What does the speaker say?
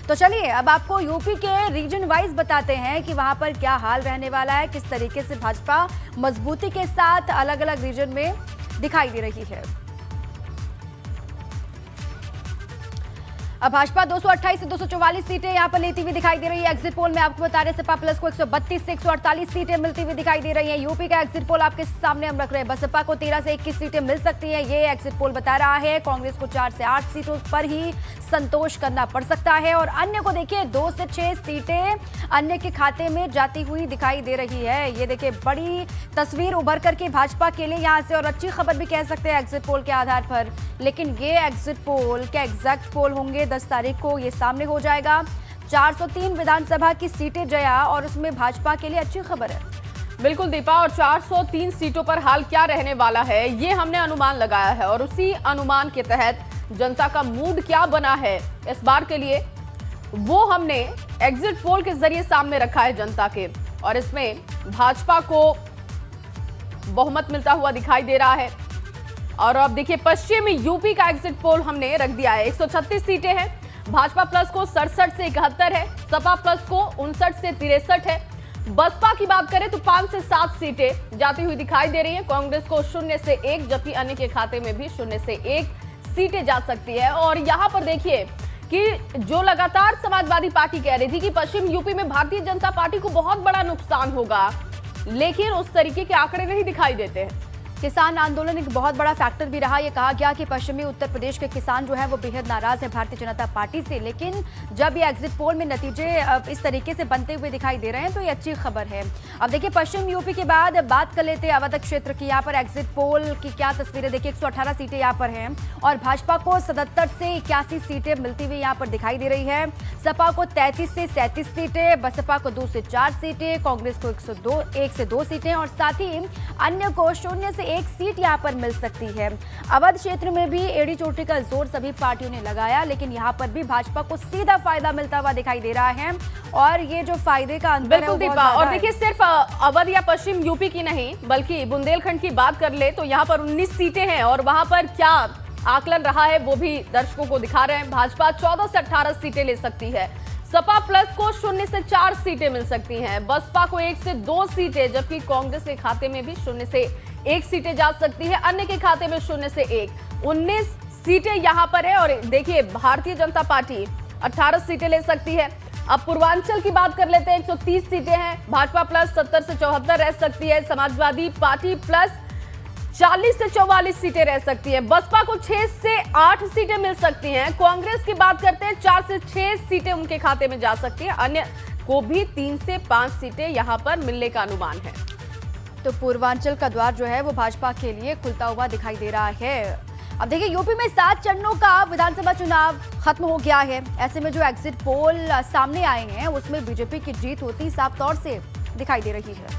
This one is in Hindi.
तो चलिए अब आपको यूपी के रीजन वाइज बताते हैं कि वहां पर क्या हाल रहने वाला है, किस तरीके से भाजपा मजबूती के साथ अलग अलग रीजन में दिखाई दे रही है। अब भाजपा 228 से 244 सीटें यहां पर लेती हुई दिखाई दे रही है। एग्जिट पोल में आपको बता रहे सपा प्लस को 132 से 148 सीटें मिलती हुई दिखाई दे रही हैं। यूपी का एग्जिट पोल आपके सामने हम रख रहे हैं। बसपा को 13 से 21 सीटें मिल सकती हैं, ये एग्जिट पोल बता रहा है। कांग्रेस को 4 से 8 सीटों पर ही संतोष करना पड़ सकता है और अन्य को देखिए 2 से 6 सीटें अन्य के खाते में जाती हुई दिखाई दे रही है। ये देखिए बड़ी तस्वीर उभर करके भाजपा के लिए यहां से, और अच्छी खबर भी कह सकते हैं एग्जिट पोल के आधार पर। लेकिन ये एग्जिट पोल क्या एग्जैक्ट पोल होंगे, 10 तारीख को ये सामने हो जाएगा। 403 विधानसभा की सीटें जया और उसमें भाजपा के लिए अच्छी खबर है। बिल्कुल दीपा, और 403 सीटों पर हाल क्या रहने वाला है ये हमने अनुमान लगाया है और उसी अनुमान के तहत जनता का मूड क्या बना है इस बार के लिए वो हमने एग्जिट पोल के जरिए सामने रखा है जनता के। और इसमें भाजपा को बहुमत मिलता हुआ दिखाई दे रहा है। और अब देखिए पश्चिमी यूपी का एग्जिट पोल हमने रख दिया है। 136 सीटें हैं, भाजपा प्लस को 67 से 71 है, सपा प्लस को 59 से 63 है। बसपा की बात करें तो 5 से 7 सीटें जाती हुई दिखाई दे रही हैं। कांग्रेस को 0 से 1, जबकि अन्य के खाते में भी 0 से 1 सीटें जा सकती है। और यहां पर देखिए कि जो लगातार समाजवादी पार्टी कह रही थी कि पश्चिम यूपी में भारतीय जनता पार्टी को बहुत बड़ा नुकसान होगा, लेकिन उस तरीके के आंकड़े नहीं दिखाई देते हैं। किसान आंदोलन एक बहुत बड़ा फैक्टर भी रहा। ये कहा गया कि पश्चिमी उत्तर प्रदेश के किसान जो है वो बेहद नाराज है भारतीय जनता पार्टी से। लेकिन जब ये एग्जिट पोल में नतीजे इस तरीके से बनते हुए दिखाई दे रहे हैं तो ये अच्छी खबर है। अब देखिए पश्चिम यूपी के बाद बात कर लेते हैं अवध क्षेत्र की। यहाँ पर एग्जिट पोल की क्या तस्वीरें देखिए, 118 सीटें यहाँ पर हैं और भाजपा को 77 से 81 सीटें मिलती हुई यहाँ पर दिखाई दे रही है। सपा को 33 से 37 सीटें, बसपा को 2 से 4 सीटें, कांग्रेस को 1 से 2 सीटें और साथ ही अन्य को 0 से 1 सीट यहां पर मिल सकती है। अवध क्षेत्र में भी एड़ी चोटी का जोर सभी पार्टियों ने लगाया, लेकिन यहां पर भी भाजपा को सीधा फायदा मिलता हुआ दिखाई दे रहा है। और ये जो फायदे का अंतर है वो बहुत ज्यादा है। और देखिए सिर्फ अवध या पश्चिम यूपी की नहीं बल्कि बुंदेलखंड की बात कर ले तो यहां पर 19 सीटें हैं और वहां पर क्या आकलन रहा है वो भी दर्शकों को दिखा रहे हैं। भाजपा 14 से 18 सीटें ले सकती है, सपा प्लस को 0 से 4 सीटें मिल सकती हैं, बसपा को 1 से 2 सीटें, जबकि कांग्रेस के खाते में भी 0 से 1 सीटें जा सकती है, अन्य के खाते में 0 से 1। 19 सीटें यहां पर है। और देखिए भारतीय जनता पार्टी 18 सीटें ले सकती है। अब पूर्वांचल की बात कर लेते हैं, 130 सीटें हैं, भाजपा प्लस 70 से 74 रह सकती है, समाजवादी पार्टी प्लस 40 से 44 सीटें रह सकती है, बसपा को 6 से 8 सीटें मिल सकती हैं। कांग्रेस की बात करते हैं 4 से 6 सीटें उनके खाते में जा सकती है, अन्य को भी 3 से 5 सीटें यहां पर मिलने का अनुमान है। तो पूर्वांचल का द्वार जो है वो भाजपा के लिए खुलता हुआ दिखाई दे रहा है। अब देखिए यूपी में 7 चरणों का विधानसभा चुनाव खत्म हो गया है। ऐसे में जो एग्जिट पोल सामने आए हैं उसमें बीजेपी की जीत होती साफ तौर से दिखाई दे रही है।